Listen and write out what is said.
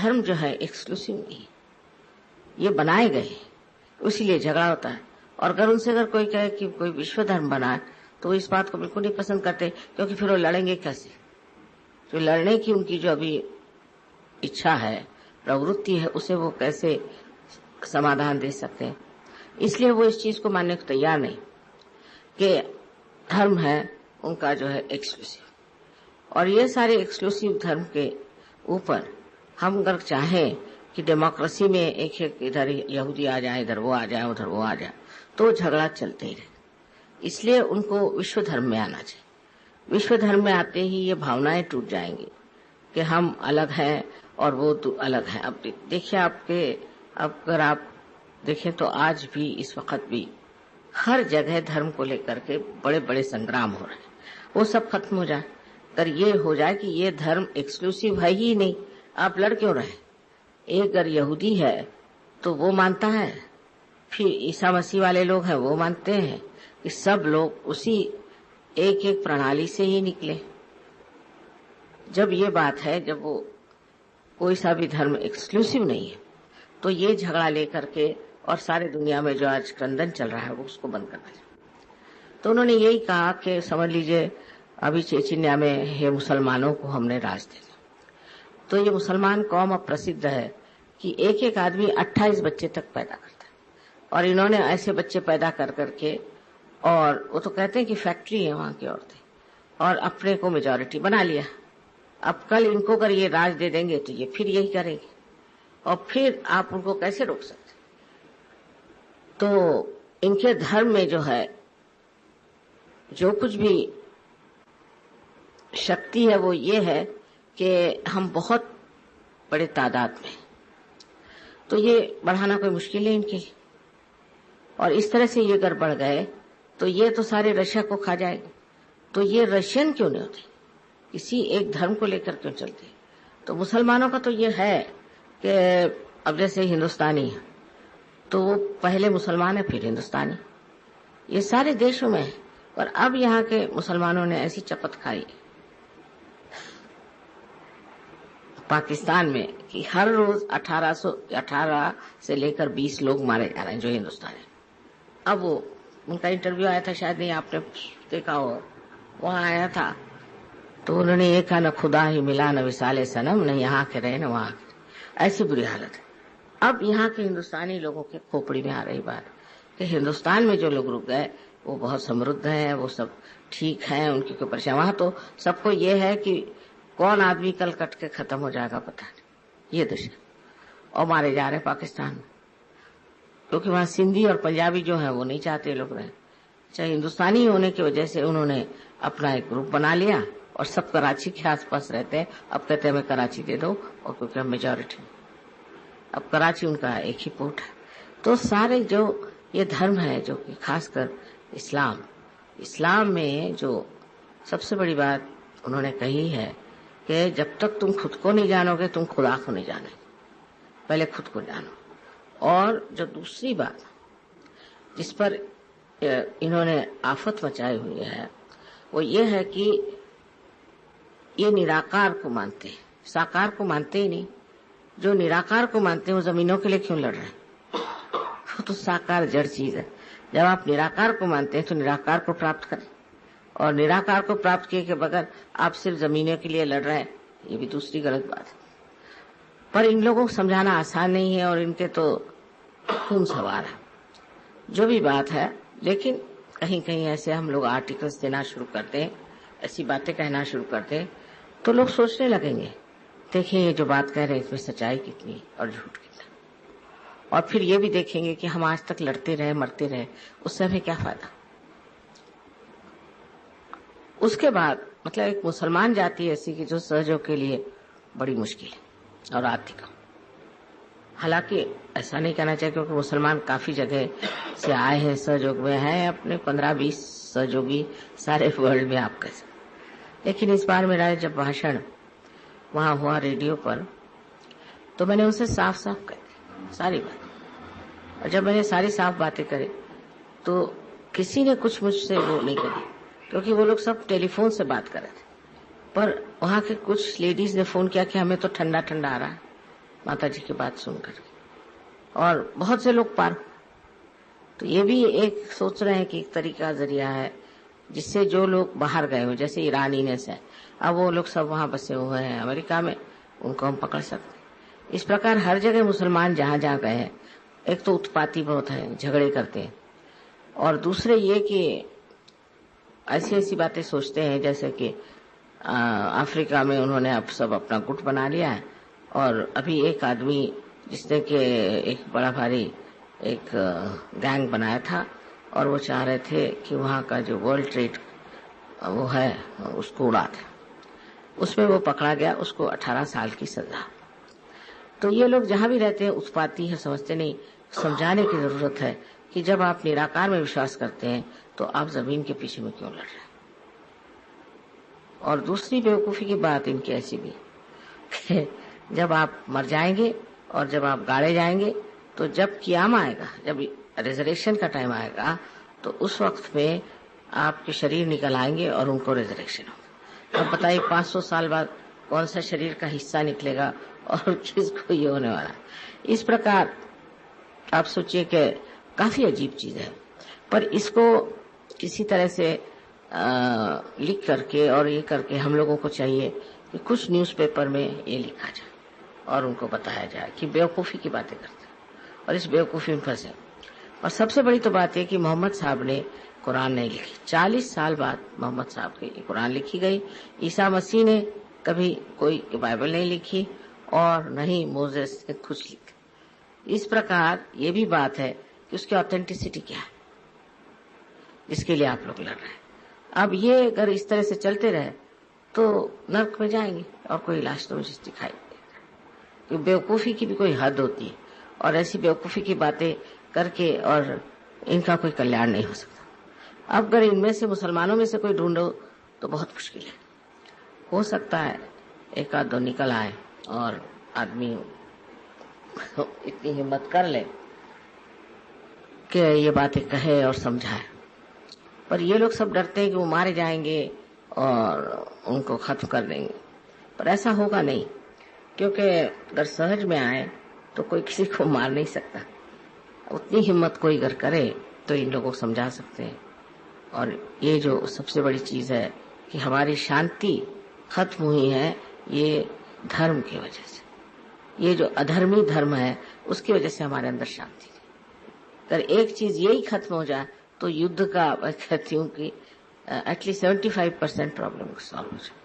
धर्म जो है एक्सक्लूसिव नहीं है, ये बनाए गए, इसीलिए झगड़ा होता है। और अगर कोई कहे कि कोई विश्व धर्म बनाए तो इस बात को बिल्कुल नहीं पसंद करते, क्योंकि फिर वो लड़ेंगे कैसे? जो लड़ने की उनकी जो अभी इच्छा है, प्रवृत्ति है, उसे वो कैसे समाधान दे सकते हैं? इसलिए वो इस चीज को मानने को तैयार नहीं कि धर्म है उनका जो है एक्सक्लूसिव। और ये सारे एक्सक्लूसिव धर्म के ऊपर हम अगर चाहें कि डेमोक्रेसी में एक एक इधर यहूदी आ जाए, इधर वो आ जाए, उधर वो आ जाए, तो झगड़ा चलते ही रहे। इसलिए उनको विश्व धर्म में आना चाहिए। विश्व धर्म में आते ही ये भावनाएं टूट जाएंगी कि हम अलग हैं और वो अलग है। अब देखिए अगर आप देखें तो आज भी इस वक्त भी हर जगह धर्म को लेकर के बड़े बड़े संग्राम हो रहे हैं। वो सब खत्म हो जाए, अगर ये हो जाए कि ये धर्म एक्सक्लूसिव है ही नहीं, आप लड़ क्यों रहे? एक अगर यहूदी है तो वो मानता है, फिर ईसा मसीह वाले लोग हैं वो मानते हैं कि सब लोग उसी एक एक प्रणाली से ही निकले। जब ये बात है, जब वो कोई सा भी धर्म एक्सक्लूसिव नहीं है, तो ये झगड़ा लेकर के और सारे दुनिया में जो आज क्रंदन चल रहा है वो उसको बंद करना चाहिए। तो उन्होंने यही कहा कि समझ लीजिए अभी चेचिन्या में ये मुसलमानों को हमने राज दे दिया। तो ये मुसलमान कौम अब प्रसिद्ध है कि एक एक आदमी 28 बच्चे तक पैदा करता है, और इन्होंने ऐसे बच्चे पैदा कर करके, और वो तो कहते हैं कि फैक्ट्री है वहां की औरतें, और अपने को मेजॉरिटी बना लिया। अब कल इनको अगर ये राज दे देंगे तो ये फिर यही करेंगे, और फिर आप उनको कैसे रोक सकते? तो इनके धर्म में जो है जो कुछ भी शक्ति है वो ये है कि हम बहुत बड़े तादाद में, तो ये बढ़ाना कोई मुश्किल है इनके लिए। और इस तरह से ये अगर बढ़ गए तो ये तो सारे रशिया को खा जाएंगे। तो ये रशियन क्यों नहीं होते, किसी एक धर्म को लेकर क्यों चलते? तो मुसलमानों का तो ये है कि अब जैसे हिंदुस्तानी है तो वो पहले मुसलमान है फिर हिंदुस्तानी, ये सारे देशों में है। और अब यहाँ के मुसलमानों ने ऐसी चपत खाई पाकिस्तान में कि हर रोज 18 से लेकर 20 लोग मारे जा रहे हैं जो हिंदुस्तान है। अब वो उनका इंटरव्यू आया था, शायद नहीं आपने देखा हो, वहां आया था तो उन्होंने ये कहा, न खुदा ही मिला न विसाले सनम, न यहाँ के रहे न वहां के। ऐसी बुरी हालत है। अब यहाँ के हिंदुस्तानी लोगों के खोपड़ी में आ रही बात कि हिंदुस्तान में जो लोग रुक गए वो बहुत समृद्ध हैं, वो सब ठीक है, उनकी कोई परेशानी। वहां तो सबको ये है कि कौन आदमी कल कट के खत्म हो जाएगा पता नहीं, ये दशा। और मारे जा रहे पाकिस्तान में, क्योंकि वहां सिंधी और पंजाबी जो है वो नहीं चाहते लोग रहे। चाहे हिंदुस्तानी होने की वजह से उन्होंने अपना एक ग्रुप बना लिया और सब कराची के आसपास रहते हैं। अब कहते हैं हमें कराची दे दो, और क्योंकि हम मेजॉरिटी, अब कराची उनका एक ही पोर्ट है। तो सारे जो ये धर्म है, जो कि खासकर इस्लाम में जो सबसे बड़ी बात उन्होंने कही है कि जब तक तुम खुद को नहीं जानोगे तुम खुदा को नहीं जाने, पहले खुद को जानो। और जो दूसरी बात जिस पर इन्होंने आफत मचाई हुई है वो ये है कि ये निराकार को मानते हैं, साकार को मानते ही नहीं। जो निराकार को मानते हैं वो जमीनों के लिए क्यों लड़ रहे हैं? वो तो साकार जड़ चीज है। जब आप निराकार को मानते हैं तो निराकार को प्राप्त करें, और निराकार को प्राप्त किए के बगैर आप सिर्फ जमीनों के लिए लड़ रहे हैं, ये भी दूसरी गलत बात है। पर इन लोगों को समझाना आसान नहीं है, और इनके तो खून सवार है जो भी बात है। लेकिन कहीं कहीं ऐसे हम लोग आर्टिकल्स देना शुरू करते हैं, ऐसी बातें कहना शुरू करते हैं, तो लोग सोचने लगेंगे देखिए ये जो बात कह रहे हैं इसमें सच्चाई कितनी और झूठ कितना। और फिर ये भी देखेंगे कि हम आज तक लड़ते रहे मरते रहे, उससे हमें क्या फायदा। उसके बाद मतलब एक मुसलमान जाति ऐसी कि जो सहयोग के लिए बड़ी मुश्किल है और आर्थिक। हालांकि ऐसा नहीं कहना चाहिए क्योंकि मुसलमान काफी जगह से आए हैं, सहयोग में हैं, अपने 15-20 सहयोगी सारे वर्ल्ड में आप कह सकते। लेकिन इस बार मेरा जब भाषण वहां हुआ रेडियो पर, तो मैंने उनसे साफ साफ कह दी सारी बात। और जब मैंने सारी साफ बातें करी तो किसी ने कुछ मुझसे वो नहीं करी, क्योंकि वो लोग सब टेलीफोन से बात कर रहे थे। पर वहां के कुछ लेडीज ने फोन किया कि हमें तो ठंडा ठंडा आ रहा है, माता जी की बात सुनकर, और बहुत से लोग पार। तो ये भी एक सोच रहे हैं कि एक तरीका जरिया है जिससे जो लोग बाहर गए हो, जैसे ईरानी ने से, अब वो लोग सब वहां बसे हुए हैं अमेरिका में, उनको हम पकड़ सकते हैं। इस प्रकार हर जगह मुसलमान जहां जहां गए हैं, एक तो उत्पाती बहुत है, झगड़े करते हैं, और दूसरे ये कि ऐसी ऐसी बातें सोचते हैं जैसे कि अफ्रीका में उन्होंने अब सब अपना गुट बना लिया है, और अभी एक आदमी जिसने कि एक बड़ा भारी एक गैंग बनाया था, और वो चाह रहे थे कि वहाँ का जो वर्ल्ड ट्रेड वो है उसको उड़ा दे। उसमें वो पकड़ा गया, उसको 18 साल की सजा। तो ये लोग जहां भी रहते हैं उत्पाती है, समझते नहीं। समझाने की जरूरत है कि जब आप निराकार में विश्वास करते हैं तो आप जमीन के पीछे में क्यों लड़ रहे हैं। और दूसरी बेवकूफी की बात इनकी ऐसी भी कि जब आप मर जाएंगे और जब आप गाड़े जाएंगे, तो जब क़याम आएगा, जब रिजरेक्शन का टाइम आएगा, तो उस वक्त में आपके शरीर निकल आएंगे और उनको रिजरेक्शन होगा। अब बताइए 500 साल बाद कौन सा शरीर का हिस्सा निकलेगा और किसको ये होने वाला है। इस प्रकार आप सोचिए कि काफी अजीब चीज है, पर इसको किसी तरह से लिख करके और ये करके हम लोगों को चाहिए कि कुछ न्यूज़पेपर में ये लिखा जाए और उनको बताया जाए कि बेवकूफ़ी की बातें करते हैं और इस बेवकूफ़ी में फंसे। और सबसे बड़ी तो बात है कि मोहम्मद साहब ने कुरान नहीं लिखी। 40 साल बाद मोहम्मद साहब की कुरान लिखी गई। ईसा मसीह ने कभी कोई बाइबल नहीं लिखी और न ही मोसेस ने कुछ लिखा। इस प्रकार ये भी बात है कि उसकी ऑथेंटिसिटी क्या है जिसके लिए आप लोग लड़ रहे हैं। अब ये अगर इस तरह से चलते रहे तो नर्क में जाएंगे और कोई इलाज तो मुझे दिखाई देगा। कि बेवकूफ़ी की भी कोई हद होती है और ऐसी बेवकूफ़ी की बातें करके और इनका कोई कल्याण नहीं हो सकता। अब अगर इनमें से मुसलमानों में से कोई ढूंढो तो बहुत मुश्किल है। हो सकता है एक आध दो निकल आए और आदमी इतनी हिम्मत कर ले कि ये बातें कहे और समझाए, पर ये लोग सब डरते हैं कि वो मारे जाएंगे और उनको खत्म कर देंगे। पर ऐसा होगा नहीं, क्योंकि अगर सहज में आए तो कोई किसी को मार नहीं सकता। उतनी हिम्मत कोई अगर करे तो इन लोगों को समझा सकते हैं। और ये जो सबसे बड़ी चीज है कि हमारी शांति खत्म हुई है ये धर्म की वजह से। ये जो अधर्मी धर्म है उसकी वजह से हमारे अंदर शांति है। अगर एक चीज यही खत्म हो जाए तो युद्ध का मैं कहती हूँ कि एटलीस्ट 75% प्रॉब्लम सॉल्व हो जाए।